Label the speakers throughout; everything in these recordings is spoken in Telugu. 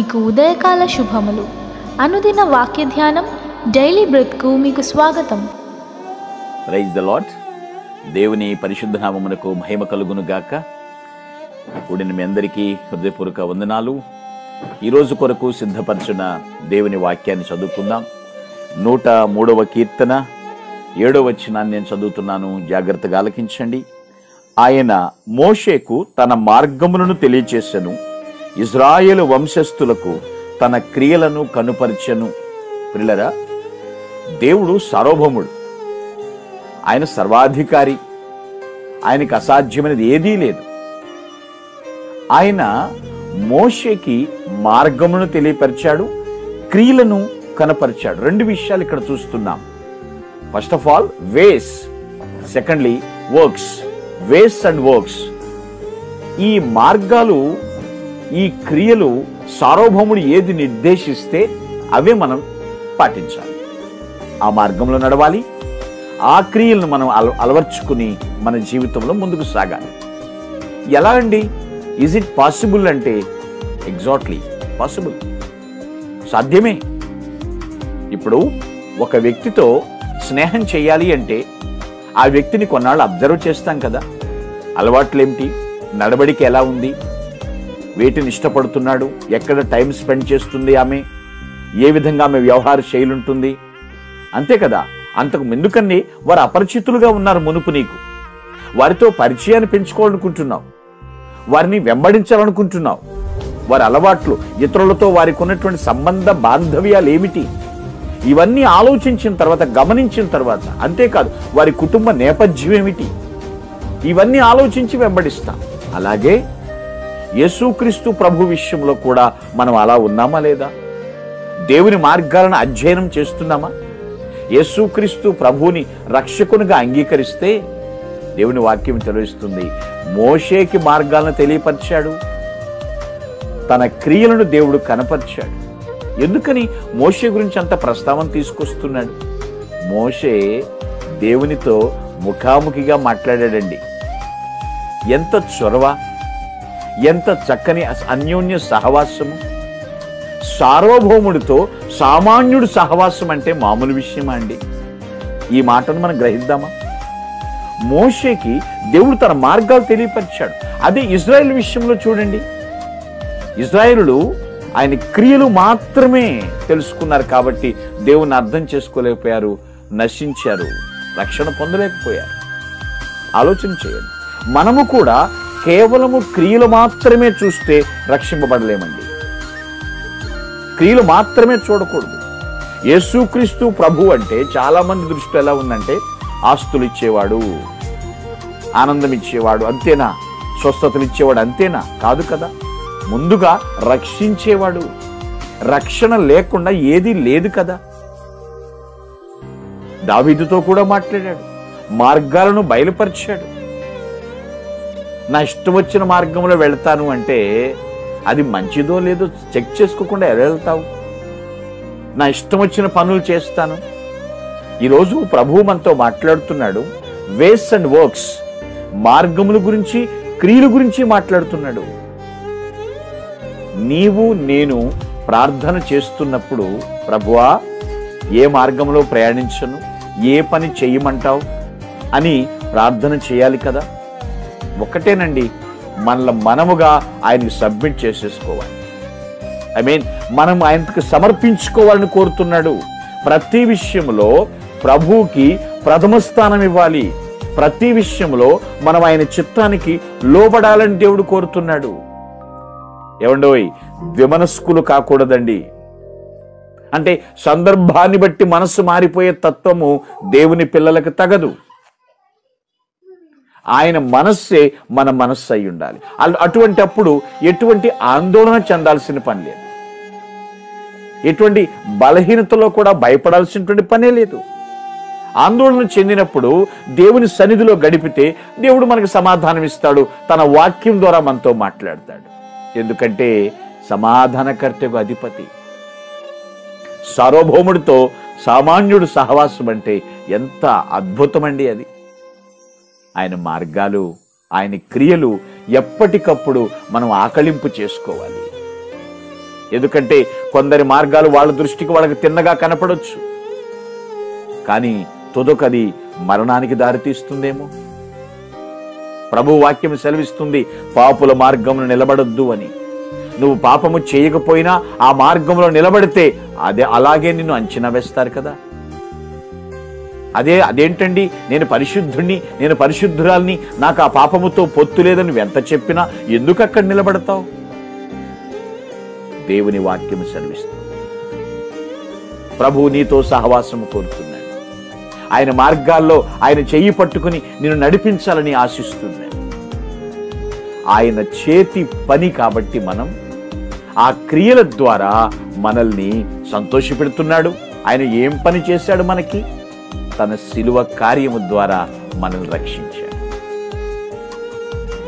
Speaker 1: మీకు ఉదయకాల శుభములు. అనుదిన వాక్య ధ్యానం డైలీ బ్రెత్కు మీకు స్వాగతం.
Speaker 2: Praise the Lord. దేవుని పరిశుద్ధ నామమునకు మహిమ కలుగును గాక. కూడిన మీ అందరికీ హృదయపూర్వక వందనాలు. ఈరోజు కొరకు సిద్ధపరచిన దేవుని వాక్యాన్ని చదువుకుందాం. 103వ కీర్తన 7వ వచనాన్ని నేను చదువుతున్నాను, జాగ్రత్తగా ఆలకించండి. ఆయన మోషేకు తన మార్గములను తెలియచేసెను, ఇజ్రాయేలు వంశస్థులకు తన క్రియలను కనుపరిచెను. ప్రియులారా, దేవుడు సార్వభౌముడు, ఆయన సర్వాధికారి, ఆయనకు అసాధ్యమైనది ఏదీ లేదు. ఆయన మోషేకి మార్గమును తెలియపరిచాడు, క్రియలను కనపరిచాడు. రెండు విషయాలు ఇక్కడ చూస్తున్నాం. First of all ways, secondly works. Ways and works. ఈ మార్గాలు, ఈ క్రియలు సార్వభౌముడు ఏది నిర్దేశిస్తే అవే మనం పాటించాలి. ఆ మార్గంలో నడవాలి, ఆ క్రియలను మనం అలవర్చుకుని మన జీవితంలో ముందుకు సాగాలి. ఎలా అండి? ఈజ్ ఇట్ పాసిబుల్ అంటే ఎగ్జాక్ట్లీ పాసిబుల్, సాధ్యమే. ఇప్పుడు ఒక వ్యక్తితో స్నేహం చేయాలి అంటే ఆ వ్యక్తిని కొన్నాళ్ళు అబ్జర్వ్ చేస్తాం కదా. అలవాట్లేమిటి, నడవడిక ఎలా ఉంది, వేటిని ఇష్టపడుతున్నాడు, ఎక్కడ టైం స్పెండ్ చేస్తుంది ఆమె, ఏ విధంగా ఆమె వ్యవహార శైలి ఉంటుంది, అంతే కదా. అంతకు ముందుకన్నీ వారు అపరిచితులుగా ఉన్నారు మునుపు. నీకు వారితో పరిచయాన్ని పెంచుకోవాలనుకుంటున్నావు, వారిని వెంబడించాలనుకుంటున్నావు. వారి అలవాట్లు, ఇతరులతో వారికి ఉన్నటువంటి సంబంధ బాంధవ్యాలు ఏమిటి, ఇవన్నీ ఆలోచించిన తర్వాత, గమనించిన తర్వాత, అంతేకాదు వారి కుటుంబ నేపథ్యం ఏమిటి, ఇవన్నీ ఆలోచించి వెంబడిస్తాం. అలాగే యేసుక్రీస్తు ప్రభు విషయంలో కూడా మనం అలా ఉన్నామా లేదా? దేవుని మార్గాలను అధ్యయనం చేస్తున్నామా? యేసుక్రీస్తు ప్రభువుని రక్షకునిగా అంగీకరిస్తే దేవుని వాక్యం తెలియజేస్తుంది, మోషేకి మార్గాలను తెలియపరిచాడు, తన క్రియలను దేవుడు కనపరిచాడు. ఎందుకని మోషే గురించి అంత ప్రస్తావన తీసుకొస్తున్నాడు? మోషే దేవునితో ముఖాముఖిగా మాట్లాడాడండి. ఎంత చొరవ, ఎంత చక్కని అన్యోన్య సహవాసము. సార్వభౌముడితో సామాన్యుడు సహవాసం అంటే మామూలు విషయమా అండి? ఈ మాటను మనం గ్రహిద్దామా? మోషేకి దేవుడు తన మార్గాలు తెలియపరిచాడు. అదే ఇజ్రాయేల్ విషయంలో చూడండి. ఇజ్రాయేలులు ఆయన క్రియలు మాత్రమే తెలుసుకున్నారు కాబట్టి దేవుని అర్థం చేసుకోలేకపోయారు, నశించారు, రక్షణ పొందలేకపోయారు. ఆలోచన చేయండి. మనము కూడా కేవలము క్రియలు మాత్రమే చూస్తే రక్షింపబడలేమండి. క్రియలు మాత్రమే చూడకూడదు. యేసుక్రీస్తు ప్రభు అంటే చాలా మంది దృష్టిలో ఎలా ఉందంటే, ఆస్తులు ఇచ్చేవాడు, ఆనందం ఇచ్చేవాడు అంతేనా, స్వస్థతలు ఇచ్చేవాడు అంతేనా? కాదు కదా. ముందుగా రక్షించేవాడు. రక్షణ లేకుండా ఏదీ లేదు కదా. దావీదుతో కూడా మాట్లాడాడు, మార్గాలను బయలుపరిచాడు. నా ఇష్టం వచ్చిన మార్గంలో వెళ్తాను అంటే అది మంచిదో లేదో చెక్ చేసుకోకుండా ఎలా వెళ్తావు? నా ఇష్టం వచ్చిన పనులు చేస్తాను. ఈరోజు ప్రభువు మనతో మాట్లాడుతున్నాడు. వేస్ అండ్ వర్క్స్, మార్గముల గురించి, క్రియల గురించి మాట్లాడుతున్నాడు. నీవు నేను ప్రార్థన చేస్తున్నప్పుడు, ప్రభువా ఏ మార్గంలో ప్రయాణించను, ఏ పని చెయ్యమంటావు అని ప్రార్థన చేయాలి కదా. ఒకటేనండి, మనముగా ఆయనకి సబ్మిట్ చేసేసుకోవాలి. మనం ఆయనకు సమర్పించుకోవాలని కోరుతున్నాడు. ప్రతి విషయంలో ప్రభువుకి ప్రథమ స్థానం ఇవ్వాలి. ప్రతి విషయంలో మనం ఆయన చిత్తానికి లోబడాలని దేవుడు కోరుతున్నాడు. ఏమండోయ్, ద్విమనస్కులు కాకూడదండి. అంటే సందర్భాన్ని బట్టి మనసు మారిపోయే తత్వము దేవుని పిల్లలకు తగదు. ఆయన మనస్సే మన మనస్సు అయి ఉండాలి. అటువంటి అప్పుడు ఎటువంటి ఆందోళన చెందాల్సిన పని లేదు, ఎటువంటి బలహీనతలో కూడా భయపడాల్సినటువంటి పనే లేదు. ఆందోళన చెందినప్పుడు దేవుని సన్నిధిలో గడిపితే దేవుడు మనకు సమాధానం ఇస్తాడు, తన వాక్యం ద్వారా మనతో మాట్లాడతాడు. ఎందుకంటే సమాధానకర్తకు అధిపతి. సార్వభౌముడితో సామాన్యుడు సహవాసం అంటే ఎంత అద్భుతమండి అది. ఆయన మార్గాలు, ఆయన క్రియలు ఎప్పటికప్పుడు మనం ఆకళింపు చేసుకోవాలి. ఎందుకంటే కొందరి మార్గాలు వాళ్ళ దృష్టికి వాళ్ళకి తిన్నగా కనపడొచ్చు, కానీ తుదకది మరణానికి దారితీస్తుందేమో. ప్రభు వాక్యం సెలవిస్తుంది, పాపుల మార్గమును నిలబడొద్దు అని. నువ్వు పాపము చేయకపోయినా ఆ మార్గంలో నిలబడితే అలాగే నిన్ను అంచనా వేస్తారు కదా. అదేంటండి, నేను పరిశుద్ధుణ్ణి, నేను పరిశుద్ధురాల్ని, నాకు ఆ పాపముతో పొత్తు లేదని ఎంత చెప్పినా ఎందుకు అక్కడ నిలబడతావు? దేవుని వాక్యం సెలవిస్తుంది, ప్రభువు నీతో సహవాసము కోరుతున్నాడు. ఆయన మార్గాల్లో ఆయన చెయ్యి పట్టుకుని నిన్ను నడిపించాలని ఆశిస్తున్నాడు. ఆయన చేతి పని కాబట్టి మనం ఆ క్రియల ద్వారా మనల్ని సంతోషపెడుతున్నాడు. ఆయన ఏం పని చేశాడు మనకి? తన శిలువ కార్యము ద్వారా మనల్ని రక్షించాడు.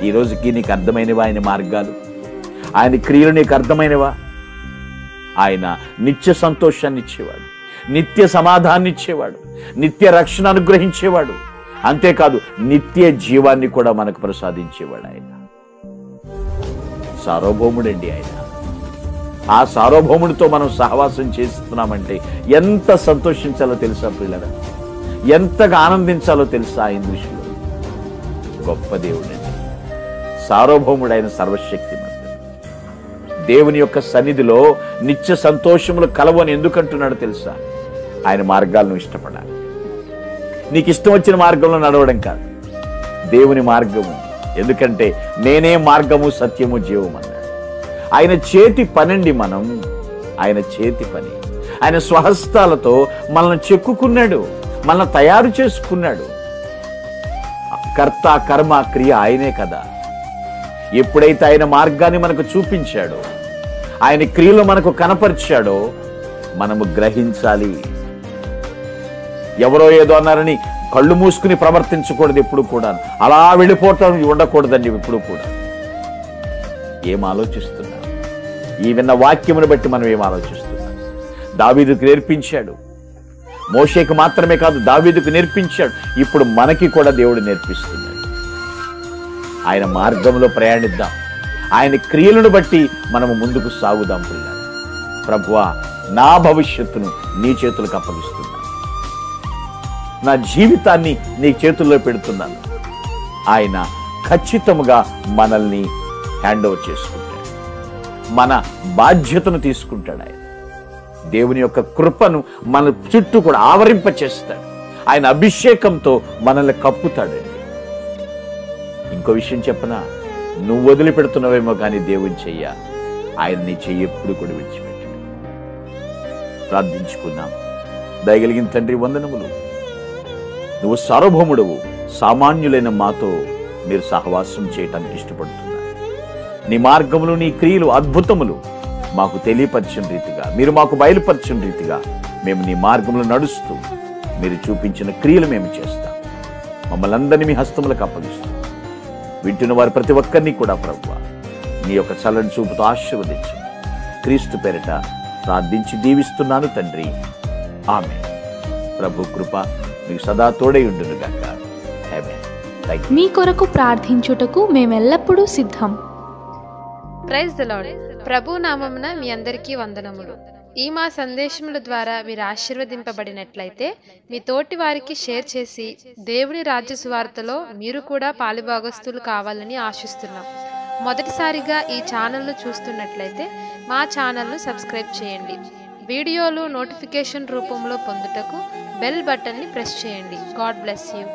Speaker 2: ఈ రోజుకి నీకు అర్థమైనవా ఆయన మార్గాలు? ఆయన క్రియలు నీకు అర్థమైనవా? ఆయన నిత్య సంతోషాన్ని ఇచ్చేవాడు, నిత్య సమాధానాన్ని ఇచ్చేవాడు, నిత్య రక్షణ అనుగ్రహించేవాడు. అంతేకాదు నిత్య జీవాన్ని కూడా మనకు ప్రసాదించేవాడు. ఆయన సార్వభౌముడండి. ఆయన ఆ సార్వభౌముడితో మనం సహవాసం చేస్తున్నామంటే ఎంత సంతోషించాలో తెలుసా పిల్లరా? ఎంతగా ఆనందించాలో తెలుసా? ఆయన దృష్టిలో గొప్ప దేవుడండి, సార్వభౌముడైన సర్వశక్తిమంతుడు. దేవుని యొక్క సన్నిధిలో నిత్య సంతోషములు కలవు అని ఎందుకంటున్నాడు తెలుసా? ఆయన మార్గాలను ఇష్టపడాలి. నీకు ఇష్టం వచ్చిన మార్గంలో నడవడం కాదు, దేవుని మార్గము. ఎందుకంటే నేనే మార్గము, సత్యము, జీవము అన్నాడు. ఆయన చేతి పనండి మనం. ఆయన చేతి పని. ఆయన స్వహస్తాలతో మనల్ని చెక్కుకున్నాడు, మనల్ని తయారు చేసుకున్నాడు. కర్త, కర్మ, క్రియ ఆయనే కదా. ఎప్పుడైతే ఆయన మార్గాన్ని మనకు చూపించాడో, ఆయన క్రియలు మనకు కనపరిచాడో మనము గ్రహించాలి. ఎవరో ఏదో అన్నారని కళ్ళు మూసుకుని ప్రవర్తించకూడదు. ఎప్పుడు కూడా అలా వెళ్ళిపోవటం ఉండకూడదండి. ఎప్పుడు కూడా ఏం ఆలోచిస్తున్నాం? ఈ విన్న వాక్యమును బట్టి మనం ఏం ఆలోచిస్తున్నాం? దావీదుకు నేర్పించాడు. మోషేకు మాత్రమే కాదు, దావీదుకు నేర్పించాడు. ఇప్పుడు మనకి కూడా దేవుడు నేర్పిస్తున్నాడు. ఆయన మార్గంలో ప్రయాణిద్దాం. ఆయన క్రియలను బట్టి మనము ముందుకు సాగుదాం. పిల్లలు, ప్రభువా, నా భవిష్యత్తును నీ చేతులకు అప్పగిస్తున్నాను, నా జీవితాన్ని నీ చేతుల్లో పెడుతున్నాను. ఆయన ఖచ్చితంగా మనల్ని హ్యాండ్ ఓవర్ చేసుకుంటాడు, మన బాధ్యతను తీసుకుంటాడు. ఆయన దేవుని యొక్క కృపను మన చుట్టూ కూడా ఆవరింప చేస్తాడు. ఆయన అభిషేకంతో మనల్ని కప్పుతాడండి. ఇంకో విషయం చెప్పనా? నువ్వు వదిలిపెడుతున్నావేమో కానీ దేవుని చెయ్య ఆయన నీ చెయ్యి ఎప్పుడు కూడా విడిచిపెట్టాడు. ప్రార్థించుకుందాం. దయగలిగిన తండ్రి, వందనములు. నువ్వు సార్వభౌముడవు. సామాన్యులైన మాతో మీరు సహవాసం చేయటానికి ఇష్టపడుతున్నారు. నీ మార్గములు, నీ క్రియలు, అద్భుతములు మాకు తెలియపరిచిన రీతిగా, మీరు మాకు బయలుపరిచిన రీతిగా మేము నీ మార్గంలో నడుస్తూ మీరు చూపించిన క్రియలు మేము చేస్తాం. మమ్మల్ని అందరినీ మీ హస్తములకు అప్పగిస్తాం. వింటున్న వారు ప్రతి ఒక్కరిని కూడా ప్రభువా నీ యొక్క చల్లని చూపుతో ఆశీర్వదించు. క్రీస్తు పేరిట ప్రార్థించి దీవిస్తున్నాను తండ్రి, ఆమేన్. ప్రభు కృప మీకు సదా తోడై ఉండును గాక. ఆమేన్.
Speaker 1: మీ కొరకు ప్రార్థించుటకు మేమెల్లప్పుడూ సిద్ధం.
Speaker 3: Praise the lord. ప్రభు నామమున మీ అందరికీ వందనములు. ఈ మా సందేశముల ద్వారా మీరు ఆశీర్వదింపబడినట్లయితే మీ తోటి వారికి షేర్ చేసి దేవుని రాజ్య సువార్తలో మీరు కూడా పాలుభాగస్తులు కావాలని ఆశిస్తున్నాం. మొదటిసారిగా ఈ ఛానల్ను చూస్తున్నట్లయితే మా ఛానల్ను సబ్స్క్రైబ్ చేయండి. వీడియోలు నోటిఫికేషన్ రూపంలో పొందుటకు బెల్ బటన్ని ప్రెస్ చేయండి. God bless you.